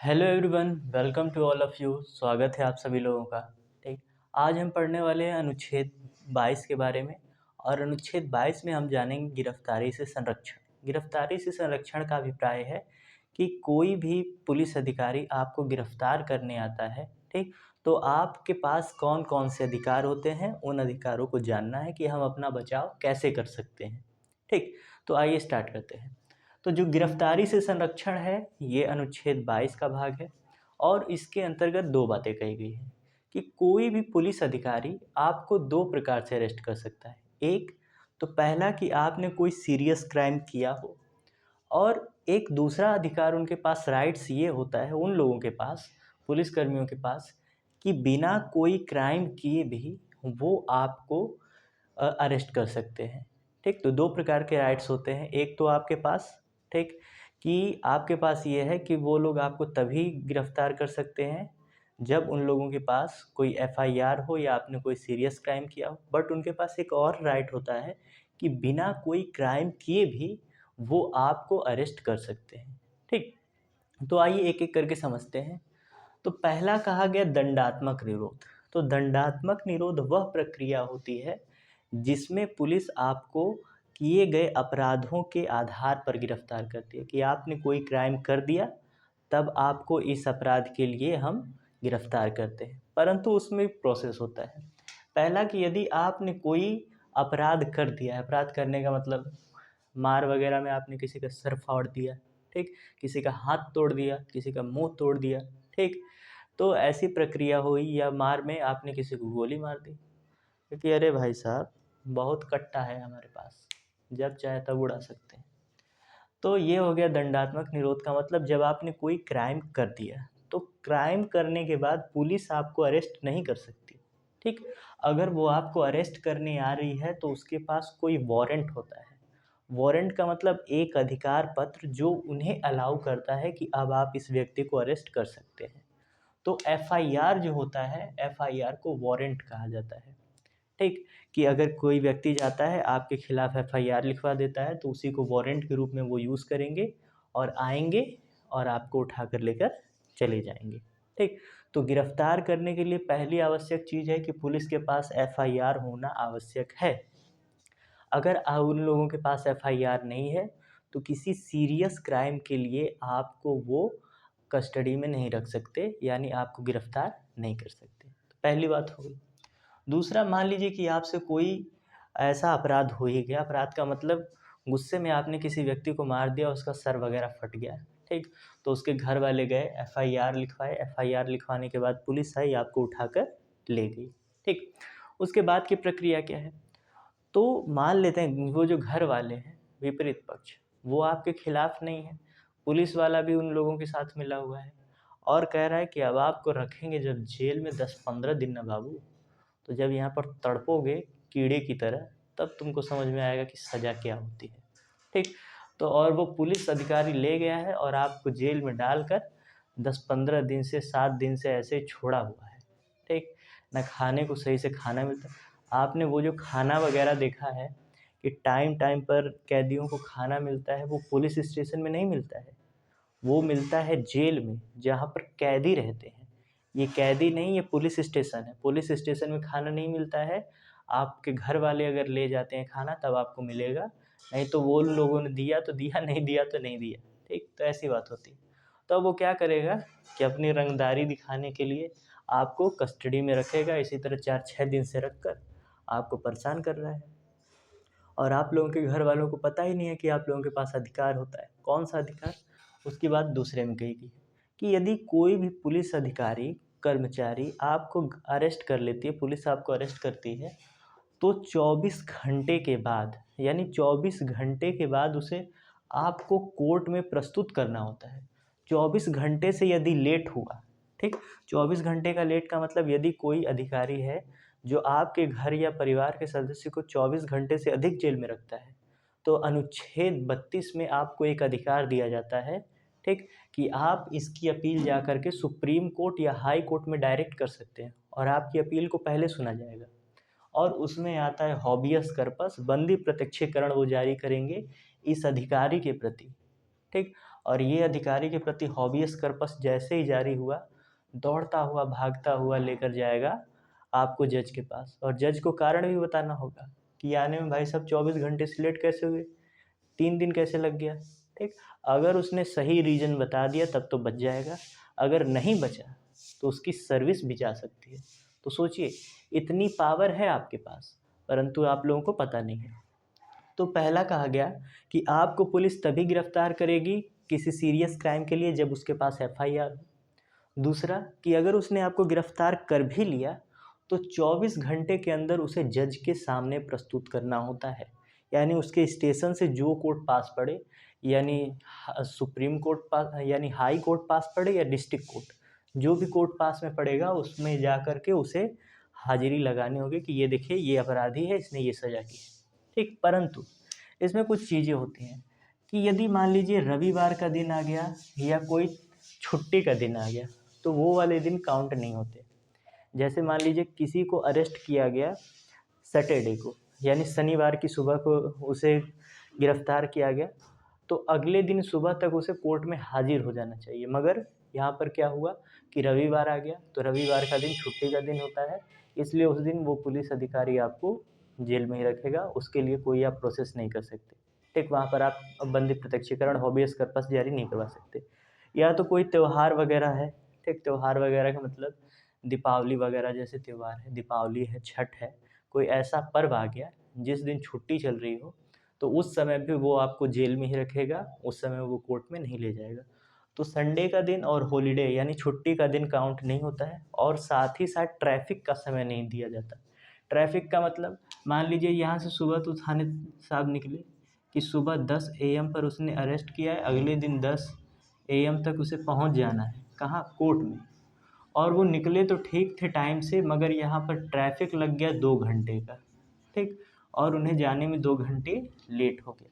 Hello everyone, welcome to all of you. स्वागत है आप सभी लोगों का। ठीक, आज हम पढ़ने वाले हैं अनुच्छेद 22 के बारे में। और अनुच्छेद 22 में हम जानेंगे गिरफ्तारी से संरक्षण। गिरफ्तारी से संरक्षण का अभिप्राय है कि कोई भी पुलिस अधिकारी आपको गिरफ्तार करने आता है, ठीक, तो आपके पास कौन कौन से अधिकार होते हैं, उन अधिकारों को जानना है कि हम अपना बचाव कैसे कर सकते हैं। ठीक, तो आइए स्टार्ट करते हैं। तो जो गिरफ्तारी से संरक्षण है, ये अनुच्छेद 22 का भाग है। और इसके अंतर्गत दो बातें कही गई हैं कि कोई भी पुलिस अधिकारी आपको दो प्रकार से अरेस्ट कर सकता है। एक तो पहला कि आपने कोई सीरियस क्राइम किया हो, और एक दूसरा अधिकार उनके पास राइट्स ये होता है उन लोगों के पास, पुलिसकर्मियों के पास, कि बिना कोई क्राइम किए भी वो आपको अरेस्ट कर सकते हैं। ठीक, तो दो प्रकार के राइट्स होते हैं। एक तो आपके पास, ठीक, कि आपके पास ये है कि वो लोग आपको तभी गिरफ्तार कर सकते हैं जब उन लोगों के पास कोई एफआईआर हो या आपने कोई सीरियस क्राइम किया हो। बट उनके पास एक और राइट होता है कि बिना कोई क्राइम किए भी वो आपको अरेस्ट कर सकते हैं। ठीक, तो आइए एक एक करके समझते हैं। तो पहला कहा गया दंडात्मक निरोध। तो दंडात्मक निरोध वह प्रक्रिया होती है जिसमें पुलिस आपको किए गए अपराधों के आधार पर गिरफ्तार करती है कि आपने कोई क्राइम कर दिया, तब आपको इस अपराध के लिए हम गिरफ्तार करते हैं। परंतु उसमें प्रोसेस होता है। पहला कि यदि आपने कोई अपराध कर दिया है, अपराध करने का मतलब मार वगैरह में आपने किसी का सर फाड़ दिया, ठीक, किसी का हाथ तोड़ दिया, किसी का मुंह तोड़ दिया, ठीक, तो ऐसी प्रक्रिया हुई। या मार में आपने किसी को गोली मार दी क्योंकि अरे भाई साहब, बहुत कट्टा है हमारे पास, जब चाहे तब उड़ा सकते हैं। तो ये हो गया दंडात्मक निरोध का मतलब जब आपने कोई क्राइम कर दिया, तो क्राइम करने के बाद पुलिस आपको अरेस्ट नहीं कर सकती। ठीक, अगर वो आपको अरेस्ट करने आ रही है तो उसके पास कोई वारंट होता है। वारंट का मतलब एक अधिकार पत्र जो उन्हें अलाउ करता है कि अब आप इस व्यक्ति को अरेस्ट कर सकते हैं। तो एफआईआर जो होता है, एफआईआर को वारंट कहा जाता है। ठीक, कि अगर कोई व्यक्ति जाता है आपके खिलाफ एफआईआर लिखवा देता है, तो उसी को वारंट के रूप में वो यूज़ करेंगे और आएंगे और आपको उठाकर लेकर चले जाएंगे। ठीक, तो गिरफ्तार करने के लिए पहली आवश्यक चीज़ है कि पुलिस के पास एफआईआर होना आवश्यक है। अगर उन लोगों के पास एफआईआर नहीं है तो किसी सीरियस क्राइम के लिए आपको वो कस्टडी में नहीं रख सकते, यानी आपको गिरफ्तार नहीं कर सकते। तो पहली बात हो गई। दूसरा, मान लीजिए कि आपसे कोई ऐसा अपराध हो ही गया, अपराध का मतलब गुस्से में आपने किसी व्यक्ति को मार दिया, उसका सर वगैरह फट गया, ठीक, तो उसके घर वाले गए, एफआईआर लिखवाए, एफआईआर लिखवाने के बाद पुलिस आई, आपको उठाकर ले गई। ठीक, उसके बाद की प्रक्रिया क्या है? तो मान लेते हैं वो जो घर वाले हैं, विपरीत पक्ष, वो आपके खिलाफ नहीं है, पुलिस वाला भी उन लोगों के साथ मिला हुआ है और कह रहा है कि अब आपको रखेंगे जब जेल में 10-15 दिन ना बाबू, तो जब यहाँ पर तड़पोगे कीड़े की तरह, तब तुमको समझ में आएगा कि सज़ा क्या होती है। ठीक, तो और वो पुलिस अधिकारी ले गया है और आपको जेल में डालकर 10-15 दिन से 7 दिन से ऐसे ही छोड़ा हुआ है। ठीक, ना खाने को सही से खाना मिलता। आपने वो जो खाना वगैरह देखा है कि टाइम टाइम पर कैदियों को खाना मिलता है, वो पुलिस स्टेशन में नहीं मिलता है, वो मिलता है जेल में जहाँ पर कैदी रहते हैं। ये कैदी नहीं, ये पुलिस स्टेशन है। पुलिस स्टेशन में खाना नहीं मिलता है, आपके घर वाले अगर ले जाते हैं खाना तब आपको मिलेगा, नहीं तो वो लोगों ने दिया तो दिया, नहीं दिया तो नहीं दिया। ठीक, तो ऐसी बात होती है। तो अब वो क्या करेगा कि अपनी रंगदारी दिखाने के लिए आपको कस्टडी में रखेगा, इसी तरह 4-6 दिन से रख कर आपको परेशान कर रहा है। और आप लोगों के घर वालों को पता ही नहीं है कि आप लोगों के पास अधिकार होता है। कौन सा अधिकार? उसकी बात दूसरे में कही गई है कि यदि कोई भी पुलिस अधिकारी, कर्मचारी आपको अरेस्ट कर लेती है, पुलिस आपको अरेस्ट करती है, तो 24 घंटे के बाद, यानी 24 घंटे के बाद उसे आपको कोर्ट में प्रस्तुत करना होता है। 24 घंटे से यदि लेट हुआ, ठीक, 24 घंटे का लेट का मतलब यदि कोई अधिकारी है जो आपके घर या परिवार के सदस्य को 24 घंटे से अधिक जेल में रखता है, तो अनुच्छेद 32 में आपको एक अधिकार दिया जाता है, ठीक, कि आप इसकी अपील जा कर के सुप्रीम कोर्ट या हाई कोर्ट में डायरेक्ट कर सकते हैं और आपकी अपील को पहले सुना जाएगा। और उसमें आता है हॉबियस कर्पस, बंदी प्रत्यक्षीकरण वो जारी करेंगे इस अधिकारी के प्रति, ठीक। और ये अधिकारी के प्रति हॉबियस कर्पस जैसे ही जारी हुआ, दौड़ता हुआ भागता हुआ लेकर जाएगा आपको जज के पास, और जज को कारण भी बताना होगा कि आने में भाई साहब 24 घंटे से लेट कैसे हुए, 3 दिन कैसे लग गया। ठीक। अगर उसने सही रीज़न बता दिया तब तो बच जाएगा, अगर नहीं बचा तो उसकी सर्विस भी जा सकती है। तो सोचिए, इतनी पावर है आपके पास, परंतु आप लोगों को पता नहीं है। तो पहला कहा गया कि आपको पुलिस तभी गिरफ्तार करेगी किसी सीरियस क्राइम के लिए जब उसके पास एफआईआर हो। दूसरा कि अगर उसने आपको गिरफ्तार कर भी लिया तो 24 घंटे के अंदर उसे जज के सामने प्रस्तुत करना होता है। यानी उसके स्टेशन से जो कोर्ट पास पड़े, यानी सुप्रीम कोर्ट पास, यानी हाई कोर्ट पास पड़े या डिस्ट्रिक्ट कोर्ट, जो भी कोर्ट पास में पड़ेगा उसमें जा कर के उसे हाजिरी लगानी होगी कि ये देखिए ये अपराधी है, इसने ये सज़ा की है। ठीक। परंतु इसमें कुछ चीज़ें होती हैं कि यदि मान लीजिए रविवार का दिन आ गया या कोई छुट्टी का दिन आ गया तो वो वाले दिन काउंट नहीं होते। जैसे मान लीजिए किसी को अरेस्ट किया गया सैटरडे को, यानी शनिवार की सुबह को उसे गिरफ्तार किया गया, तो अगले दिन सुबह तक उसे कोर्ट में हाजिर हो जाना चाहिए। मगर यहाँ पर क्या हुआ कि रविवार आ गया, तो रविवार का दिन छुट्टी का दिन होता है, इसलिए उस दिन वो पुलिस अधिकारी आपको जेल में ही रखेगा, उसके लिए कोई आप प्रोसेस नहीं कर सकते। ठीक। वहाँ पर आप बंदी प्रत्यक्षीकरण हॉबियस कर्पस जारी नहीं करवा सकते। या तो कोई त्यौहार वगैरह है, ठीक, त्यौहार वगैरह का मतलब दीपावली वगैरह जैसे त्यौहार है, दीपावली है, छठ है, कोई ऐसा पर्व आ गया जिस दिन छुट्टी चल रही हो, तो उस समय भी वो आपको जेल में ही रखेगा, उस समय वो कोर्ट में नहीं ले जाएगा। तो संडे का दिन और हॉलीडे यानी छुट्टी का दिन काउंट नहीं होता है, और साथ ही साथ ट्रैफिक का समय नहीं दिया जाता। ट्रैफिक का मतलब मान लीजिए यहाँ से सुबह तो थाने साहब निकले कि सुबह 10 AM पर उसने अरेस्ट किया है, अगले दिन 10 AM तक उसे पहुँच जाना है, कहाँ, कोर्ट में। और वो निकले तो ठीक थे टाइम से, मगर यहाँ पर ट्रैफिक लग गया 2 घंटे का। ठीक। और उन्हें जाने में 2 घंटे लेट हो गया।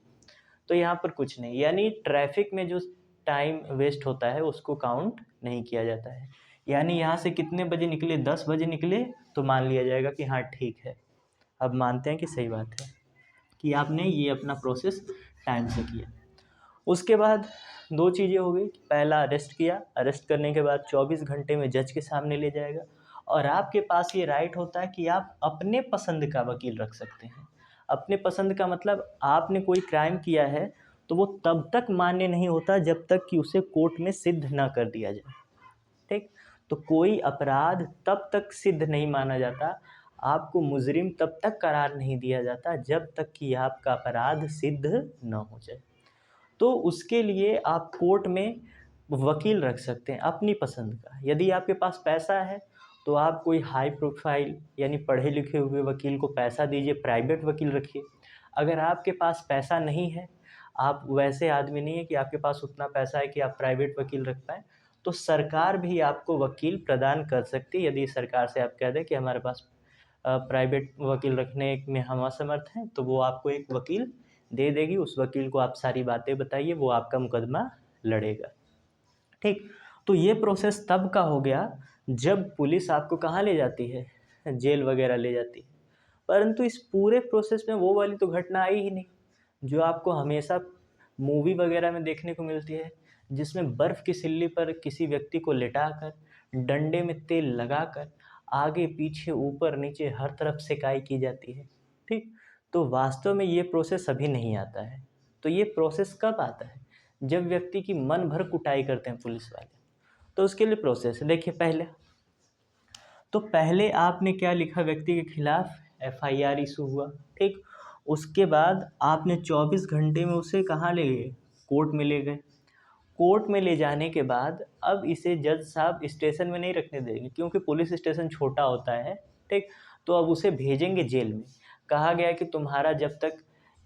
तो यहाँ पर कुछ नहीं, यानी ट्रैफिक में जो टाइम वेस्ट होता है उसको काउंट नहीं किया जाता है। यानी यहाँ से कितने बजे निकले, 10 बजे निकले, तो मान लिया जाएगा कि हाँ ठीक है, अब मानते हैं कि सही बात है कि आपने ये अपना प्रोसेस टाइम से किया। उसके बाद दो चीज़ें हो गई कि पहला अरेस्ट किया, अरेस्ट करने के बाद 24 घंटे में जज के सामने ले जाएगा, और आपके पास ये राइट होता है कि आप अपने पसंद का वकील रख सकते हैं। अपने पसंद का मतलब आपने कोई क्राइम किया है तो वो तब तक मान्य नहीं होता जब तक कि उसे कोर्ट में सिद्ध ना कर दिया जाए। ठीक। तो कोई अपराध तब तक सिद्ध नहीं माना जाता, आपको मुजरिम तब तक करार नहीं दिया जाता जब तक कि आपका अपराध सिद्ध न हो जाए। तो उसके लिए आप कोर्ट में वकील रख सकते हैं अपनी पसंद का। यदि आपके पास पैसा है तो आप कोई हाई प्रोफाइल यानी पढ़े लिखे हुए वकील को पैसा दीजिए, प्राइवेट वकील रखिए। अगर आपके पास पैसा नहीं है, आप वैसे आदमी नहीं है कि आपके पास उतना पैसा है कि आप प्राइवेट वकील रख पाएँ, तो सरकार भी आपको वकील प्रदान कर सकती है। यदि सरकार से आप कह दें कि हमारे पास प्राइवेट वकील रखने में हम असमर्थ हैं, तो वो आपको एक वकील दे देगी। उस वकील को आप सारी बातें बताइए, वो आपका मुकदमा लड़ेगा। ठीक। तो ये प्रोसेस तब का हो गया जब पुलिस आपको कहाँ ले जाती है, जेल वगैरह ले जाती है। परंतु इस पूरे प्रोसेस में वो वाली तो घटना आई ही नहीं जो आपको हमेशा मूवी वगैरह में देखने को मिलती है, जिसमें बर्फ़ की सिल्ली पर किसी व्यक्ति को लिटाकर डंडे में तेल लगाकर आगे पीछे ऊपर नीचे हर तरफ सेकाई की जाती है। ठीक। तो वास्तव में ये प्रोसेस अभी नहीं आता है। तो ये प्रोसेस कब आता है, जब व्यक्ति की मन भर कुटाई करते हैं पुलिस वाले। तो उसके लिए प्रोसेस है, देखिए पहले आपने क्या लिखा, व्यक्ति के खिलाफ एफआईआर इशू हुआ। ठीक। उसके बाद आपने 24 घंटे में उसे कहाँ ले गए, कोर्ट में ले गए। कोर्ट में ले जाने के बाद अब इसे जज साहब स्टेशन में नहीं रखने देंगे, क्योंकि पुलिस स्टेशन छोटा होता है। ठीक। तो अब उसे भेजेंगे जेल में। कहा गया कि तुम्हारा जब तक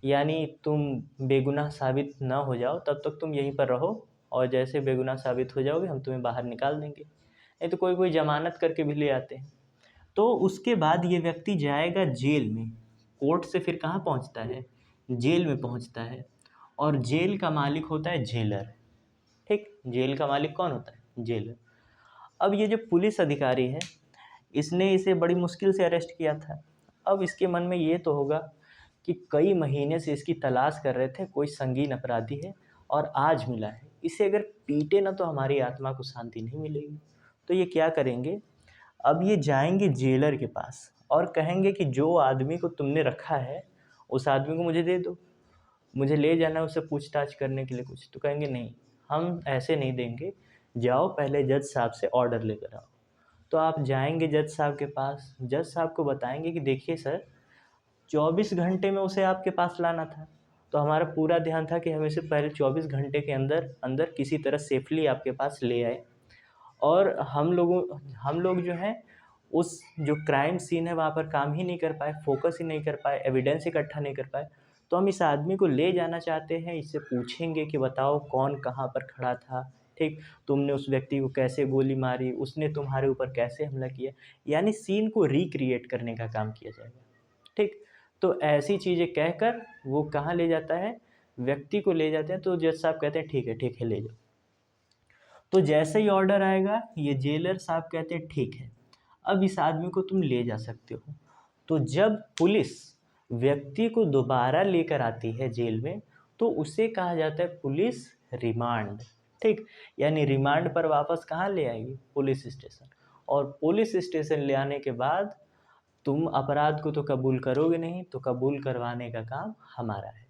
यानी तुम बेगुनाह साबित ना हो जाओ तब तक तुम यहीं पर रहो, और जैसे बेगुनाह साबित हो जाओगे हम तुम्हें बाहर निकाल देंगे। नहीं तो कोई कोई जमानत करके भी ले आते हैं। तो उसके बाद ये व्यक्ति जाएगा जेल में, कोर्ट से फिर कहाँ पहुँचता है, जेल में पहुँचता है। और जेल का मालिक होता है जेलर। ठीक। जेल का मालिक कौन होता है, जेलर। अब ये जो पुलिस अधिकारी है, इसने इसे बड़ी मुश्किल से अरेस्ट किया था। अब इसके मन में ये तो होगा कि कई महीने से इसकी तलाश कर रहे थे, कोई संगीन अपराधी है और आज मिला है, इसे अगर पीटे ना तो हमारी आत्मा को शांति नहीं मिलेगी। तो ये क्या करेंगे, अब ये जाएंगे जेलर के पास और कहेंगे कि जो आदमी को तुमने रखा है उस आदमी को मुझे दे दो, मुझे ले जाना है उससे पूछताछ करने के लिए कुछ। तो कहेंगे नहीं, हम ऐसे नहीं देंगे, जाओ पहले जज साहब से ऑर्डर लेकर आओ। तो आप जाएंगे जज साहब के पास, जज साहब को बताएंगे कि देखिए सर, 24 घंटे में उसे आपके पास लाना था, तो हमारा पूरा ध्यान था कि हम इसे पहले 24 घंटे के अंदर अंदर किसी तरह सेफली आपके पास ले आए। और हम लोग जो हैं उस जो क्राइम सीन है वहाँ पर काम ही नहीं कर पाए, फोकस ही नहीं कर पाए, एविडेंस इकट्ठा नहीं कर पाए। तो हम इस आदमी को ले जाना चाहते हैं, इससे पूछेंगे कि बताओ कौन कहाँ पर खड़ा था, ठीक, तुमने उस व्यक्ति को कैसे गोली मारी, उसने तुम्हारे ऊपर कैसे हमला किया, यानी सीन को रिक्रिएट करने का काम किया जाएगा, ठीक। तो ऐसी चीज़ें कहकर वो कहाँ ले जाता है, व्यक्ति को ले जाते हैं। तो जज साहब कहते हैं ठीक है ले जाओ। तो जैसे ही ऑर्डर आएगा ये जेलर साहब कहते हैं ठीक है, अब इस आदमी को तुम ले जा सकते हो। तो जब पुलिस व्यक्ति को दोबारा लेकर आती है जेल में तो उसे कहा जाता है पुलिस रिमांड, ठीक। यानी रिमांड पर वापस कहाँ ले आएगी, पुलिस स्टेशन। और पुलिस स्टेशन ले आने के बाद तुम अपराध को तो कबूल करोगे नहीं, तो कबूल करवाने का काम हमारा है।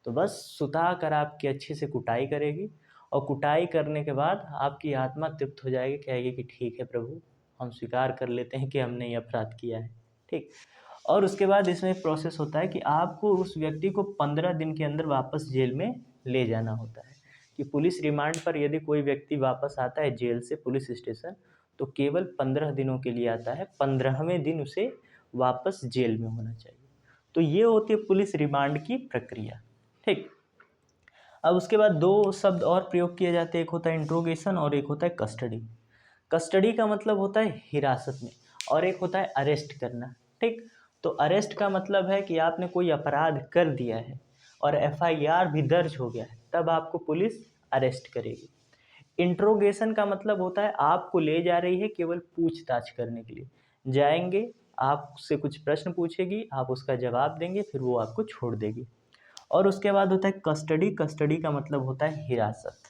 तो बस सुता कर आपकी अच्छे से कुटाई करेगी और कुटाई करने के बाद आपकी आत्मा तृप्त हो जाएगी, कहेगी कि ठीक है प्रभु, हम स्वीकार कर लेते हैं कि हमने ये अपराध किया है, ठीक। और उसके बाद इसमें प्रोसेस होता है कि आपको उस व्यक्ति को 15 दिन के अंदर वापस जेल में ले जाना होता है। कि पुलिस रिमांड पर यदि कोई व्यक्ति वापस आता है जेल से पुलिस स्टेशन तो केवल 15 दिनों के लिए आता है, 15वें दिन उसे वापस जेल में होना चाहिए। तो ये होती है पुलिस रिमांड की प्रक्रिया, ठीक। अब उसके बाद दो शब्द और प्रयोग किए जाते हैं, एक होता है इंट्रोगेशन और एक होता है कस्टडी। कस्टडी का मतलब होता है हिरासत में और एक होता है अरेस्ट करना, ठीक। तो अरेस्ट का मतलब है कि आपने कोई अपराध कर दिया है और एफआईआर भी दर्ज हो गया है, तब आपको पुलिस अरेस्ट करेगी। इंट्रोगेशन का मतलब होता है आपको ले जा रही है केवल पूछताछ करने के लिए, जाएंगे, आपसे कुछ प्रश्न पूछेगी, आप उसका जवाब देंगे, फिर वो आपको छोड़ देगी। और उसके बाद होता है कस्टडी। कस्टडी का मतलब होता है हिरासत,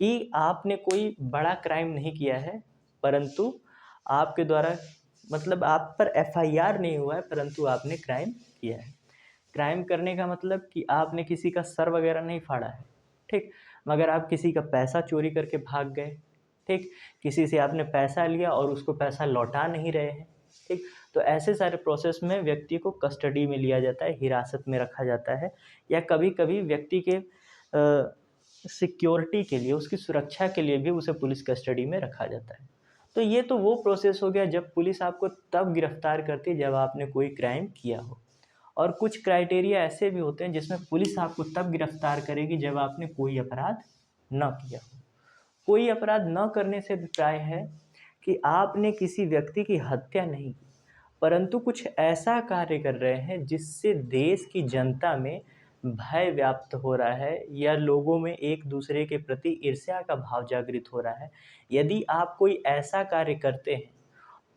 कि आपने कोई बड़ा क्राइम नहीं किया है परंतु आपके द्वारा मतलब आप पर एफआईआर नहीं हुआ है परंतु आपने क्राइम किया है। क्राइम करने का मतलब कि आपने किसी का सर वगैरह नहीं फाड़ा है, ठीक, मगर आप किसी का पैसा चोरी करके भाग गए, ठीक, किसी से आपने पैसा लिया और उसको पैसा लौटा नहीं रहे हैं, ठीक। तो ऐसे सारे प्रोसेस में व्यक्ति को कस्टडी में लिया जाता है, हिरासत में रखा जाता है, या कभी कभी व्यक्ति के सिक्योरिटी के लिए, उसकी सुरक्षा के लिए भी उसे पुलिस कस्टडी में रखा जाता है। तो ये तो वो प्रोसेस हो गया जब पुलिस आपको तब गिरफ्तार करती है जब आपने कोई क्राइम किया हो। और कुछ क्राइटेरिया ऐसे भी होते हैं जिसमें पुलिस आपको तब गिरफ्तार करेगी जब आपने कोई अपराध न किया हो। कोई अपराध न करने से अभिप्राय है कि आपने किसी व्यक्ति की हत्या नहीं की परंतु कुछ ऐसा कार्य कर रहे हैं जिससे देश की जनता में भय व्याप्त हो रहा है या लोगों में एक दूसरे के प्रति ईर्ष्या का भाव जागृत हो रहा है। यदि आप कोई ऐसा कार्य करते हैं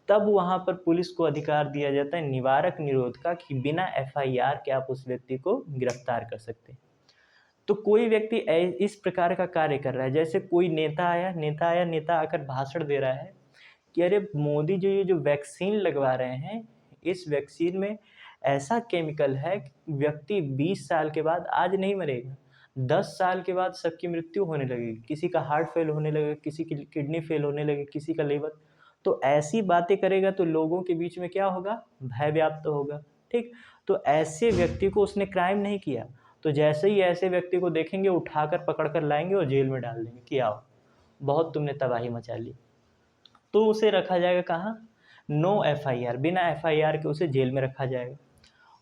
तब वहाँ पर पुलिस को अधिकार दिया जाता है निवारक निरोध का, कि बिना एफआईआर के आप उस व्यक्ति को गिरफ्तार कर सकते हैं। तो कोई व्यक्ति इस प्रकार का कार्य कर रहा है, जैसे कोई नेता आकर भाषण दे रहा है कि अरे मोदी जी ये जो वैक्सीन लगवा रहे हैं, इस वैक्सीन में ऐसा केमिकल है कि व्यक्ति 20 साल के बाद आज नहीं मरेगा, 10 साल के बाद सबकी मृत्यु होने लगेगी, किसी का हार्ट फेल होने लगेगा, किसी की किडनी फेल होने लगेगी, किसी का लीवर। तो ऐसी बातें करेगा तो लोगों के बीच में क्या होगा, भय व्याप्त होगा, ठीक। तो ऐसे व्यक्ति को, उसने क्राइम नहीं किया, तो जैसे ही ऐसे व्यक्ति को देखेंगे उठाकर पकड़ कर लाएंगे और जेल में डाल देंगे कि आओ बहुत तुमने तबाही मचा ली। तो उसे रखा जाएगा कहाँ, नो एफआईआर, बिना एफआईआर के उसे जेल में रखा जाएगा।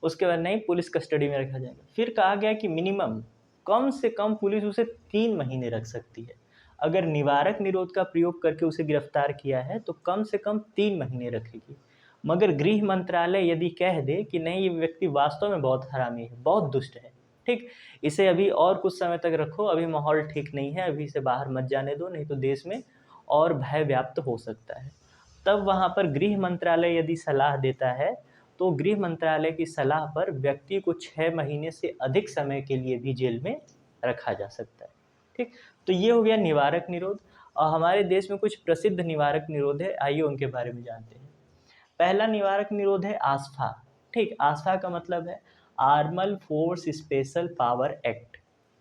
उसके बाद नहीं, पुलिस कस्टडी में रखा जाएगा। फिर कहा गया कि मिनिमम कम से कम पुलिस उसे 3 महीने रख सकती है। अगर निवारक निरोध का प्रयोग करके उसे गिरफ्तार किया है तो कम से कम 3 महीने रखेगी। मगर गृह मंत्रालय यदि कह दे कि नहीं ये व्यक्ति वास्तव में बहुत हरामी है, बहुत दुष्ट है, ठीक, इसे अभी और कुछ समय तक रखो, अभी माहौल ठीक नहीं है, अभी इसे बाहर मत जाने दो, नहीं तो देश में और भय व्याप्त हो सकता है, तब वहाँ पर गृह मंत्रालय यदि सलाह देता है तो गृह मंत्रालय की सलाह पर व्यक्ति को 6 महीने से अधिक समय के लिए भी जेल में रखा जा सकता है। ठीक, तो ये हो गया निवारक निरोध। और हमारे देश में कुछ प्रसिद्ध निवारक निरोध है, आइए उनके बारे में जानते हैं। पहला निवारक निरोध है आस्फा। ठीक, आस्फा का मतलब है आर्मल फोर्स स्पेशल पावर एक्ट।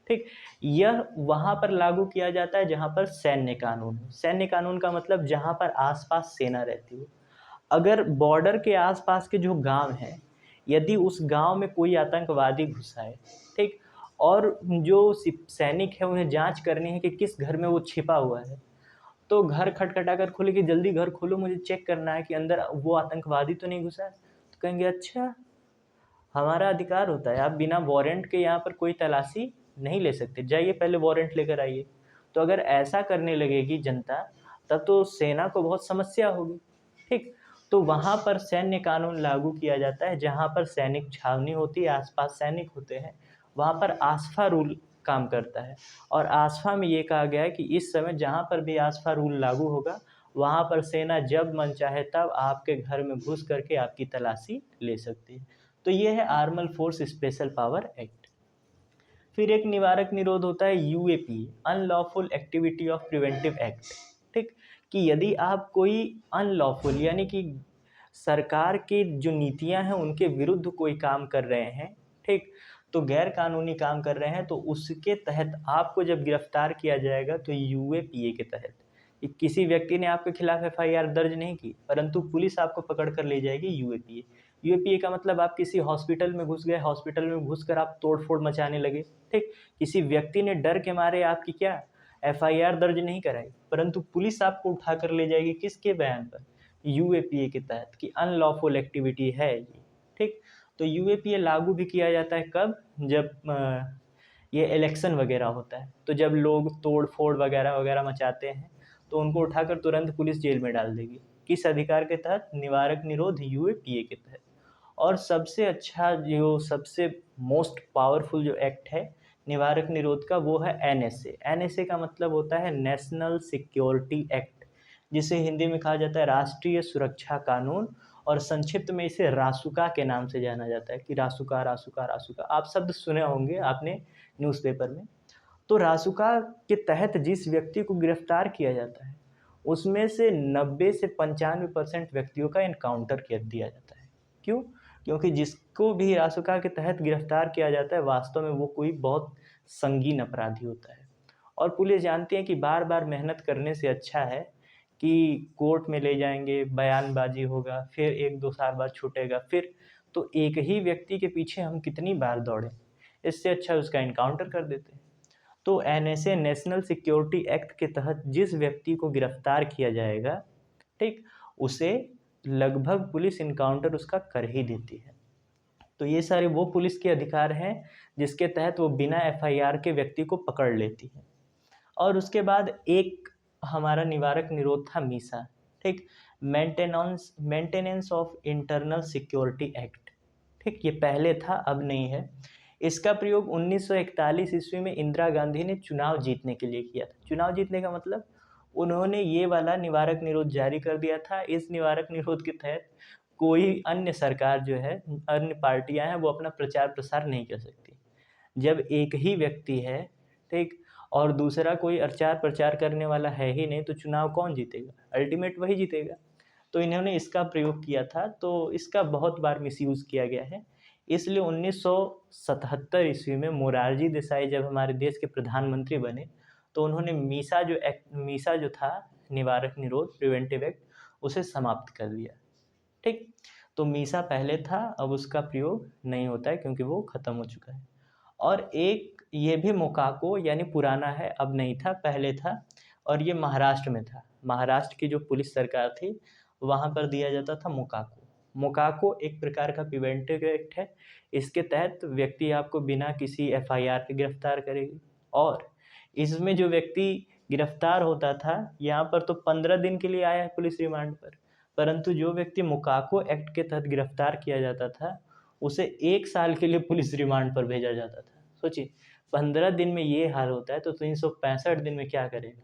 ठीक, यह वहाँ पर लागू किया जाता है जहाँ पर सैन्य कानून हो। सैन्य कानून का मतलब जहाँ पर आसपास सेना रहती हो। अगर बॉर्डर के आसपास के जो गांव हैं, यदि उस गांव में कोई आतंकवादी घुसा है, ठीक, और जो सैनिक है उन्हें जांच करनी है कि किस घर में वो छिपा हुआ है, तो घर खटखटा कर खोले कि जल्दी घर खोलो, मुझे चेक करना है कि अंदर वो आतंकवादी तो नहीं घुसा है। तो कहेंगे अच्छा, हमारा अधिकार होता है, आप बिना वारंट के यहाँ पर कोई तलाशी नहीं ले सकते, जाइए पहले वारंट लेकर आइए। तो अगर ऐसा करने लगेगी जनता, तब तो सेना को बहुत समस्या होगी। ठीक, तो वहाँ पर सैन्य कानून लागू किया जाता है, जहाँ पर सैनिक छावनी होती है, आसपास सैनिक होते हैं, वहाँ पर आसफा रूल काम करता है। और आसफा में ये कहा गया है कि इस समय जहाँ पर भी आसफा रूल लागू होगा, वहाँ पर सेना जब मन चाहे तब आपके घर में घुस करके आपकी तलाशी ले सकती है। तो ये है आर्मल फोर्स स्पेशल पावर एक्ट। फिर एक निवारक निरोध होता है UAP, unlawful activity of preventive act. ठीक, कि यदि आप कोई अनलॉफुल यानी कि सरकार की जो नीतियां हैं उनके विरुद्ध कोई काम कर रहे हैं, ठीक, तो गैर कानूनी काम कर रहे हैं, तो उसके तहत आपको जब गिरफ्तार किया जाएगा तो यूएपीए के तहत, कि किसी व्यक्ति ने आपके खिलाफ एफआईआर दर्ज नहीं की, परंतु पुलिस आपको पकड़ कर ले जाएगी यूएपीए। यूएपीए का मतलब आप किसी हॉस्पिटल में घुस गए, हॉस्पिटल में घुसकर आप तोड़फोड़ मचाने लगे, ठीक, किसी व्यक्ति ने डर के मारे आपकी क्या एफआईआर दर्ज नहीं कराई, परंतु पुलिस आपको उठाकर ले जाएगी किसके बयान पर, यूएपीए के तहत, कि अनलॉफुल एक्टिविटी है ये। ठीक, तो यूएपीए लागू भी किया जाता है कब, जब ये इलेक्शन वगैरह होता है, तो जब लोग तोड़ फोड़ वगैरह वगैरह मचाते हैं, तो उनको उठाकर तुरंत पुलिस जेल में डाल देगी। किस अधिकार के तहत, निवारक निरोध यूएपीए के तहत। और सबसे अच्छा जो सबसे मोस्ट पावरफुल जो एक्ट है निवारक निरोध का, वो है एनएसए। एनएसए का मतलब होता है नेशनल सिक्योरिटी एक्ट, जिसे हिंदी में कहा जाता है राष्ट्रीय सुरक्षा कानून, और संक्षिप्त में इसे रासुका के नाम से जाना जाता है, कि रासुका रासुका रासुका, आप शब्द सुने होंगे आपने न्यूज़पेपर में। तो रासुका के तहत जिस व्यक्ति को गिरफ्तार किया जाता है, उसमें से 90 से 95% व्यक्तियों का इनकाउंटर कर दिया जाता है। क्यों? क्योंकि जिसको भी रासुका के तहत गिरफ्तार किया जाता है, वास्तव में वो कोई बहुत संगीन अपराधी होता है। और पुलिस जानती है कि बार बार मेहनत करने से अच्छा है कि कोर्ट में ले जाएंगे, बयानबाजी होगा, फिर 1-2 साल बाद छूटेगा, फिर तो एक ही व्यक्ति के पीछे हम कितनी बार दौड़ें, इससे अच्छा उसका इनकाउंटर कर देते हैं। तो एनएसए नेशनल सिक्योरिटी एक्ट के तहत जिस व्यक्ति को गिरफ्तार किया जाएगा, ठीक, उसे लगभग पुलिस इनकाउंटर उसका कर ही देती है। तो ये सारे वो पुलिस के अधिकार हैं जिसके तहत वो बिना एफआईआर के व्यक्ति को पकड़ लेती है। और उसके बाद एक हमारा निवारक निरोध था मीसा। ठीक, maintenance maintenance of internal security act. ठीक, ये पहले था, अब नहीं है। इसका प्रयोग 1941 ईस्वी में इंदिरा गांधी ने चुनाव जीतने के लिए किया था। चुनाव जीतने का मतलब, उन्होंने ये वाला निवारक निरोध जारी कर दिया था। इस निवारक निरोध के तहत कोई अन्य सरकार जो है, अन्य पार्टियां हैं, वो अपना प्रचार प्रसार नहीं कर सकती। जब एक ही व्यक्ति है, ठीक, और दूसरा कोई प्रचार प्रचार करने वाला है ही नहीं, तो चुनाव कौन जीतेगा, अल्टीमेट वही जीतेगा। तो इन्होंने इसका प्रयोग किया था, तो इसका बहुत बार मिसयूज़ किया गया है। इसलिए 1977 ईस्वी में मोरारजी देसाई जब हमारे देश के प्रधानमंत्री बने, तो उन्होंने मीसा जो था, निवारक निरोध प्रिवेंटिव एक्ट, उसे समाप्त कर दिया। ठीक, तो मीसा पहले था, अब उसका प्रयोग नहीं होता है क्योंकि वो ख़त्म हो चुका है। और एक ये भी मोकाको यानी पुराना है, अब नहीं था, पहले था, और ये महाराष्ट्र में था। महाराष्ट्र की जो पुलिस सरकार थी, वहाँ पर दिया जाता था मोकाको। मोकाको एक प्रकार का प्रिवेंटिव एक्ट है। इसके तहत व्यक्ति आपको बिना किसी एफआईआर के गिरफ्तार करेगी, और इसमें जो व्यक्ति गिरफ्तार होता था, यहाँ पर तो 15 दिन के लिए आया है पुलिस रिमांड पर, परंतु जो व्यक्ति मोकाको एक्ट के तहत गिरफ्तार किया जाता था, उसे 1 साल के लिए पुलिस रिमांड पर भेजा जाता था। सोचिए, 15 दिन में ये हाल होता है, तो 365 दिन में क्या करेगा,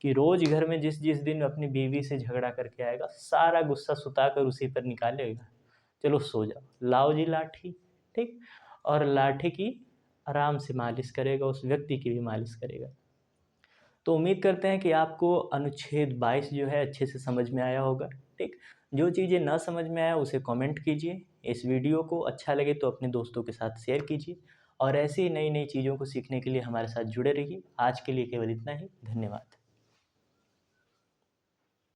कि रोज घर में जिस जिस दिन अपनी बीवी से झगड़ा करके आएगा, सारा गुस्सा सुताकर उसी पर निकालेगा। चलो सो जाओ, लाओ जी लाठी, ठीक, और लाठी की आराम से मालिश करेगा, उस व्यक्ति की भी मालिश करेगा। तो उम्मीद करते हैं कि आपको अनुच्छेद 22 जो है अच्छे से समझ में आया होगा। ठीक, जो चीज़ें ना समझ में आया उसे कमेंट कीजिए। इस वीडियो को अच्छा लगे तो अपने दोस्तों के साथ शेयर कीजिए और ऐसी ही नई नई चीज़ों को सीखने के लिए हमारे साथ जुड़े रहिए। आज के लिए केवल इतना ही। धन्यवाद।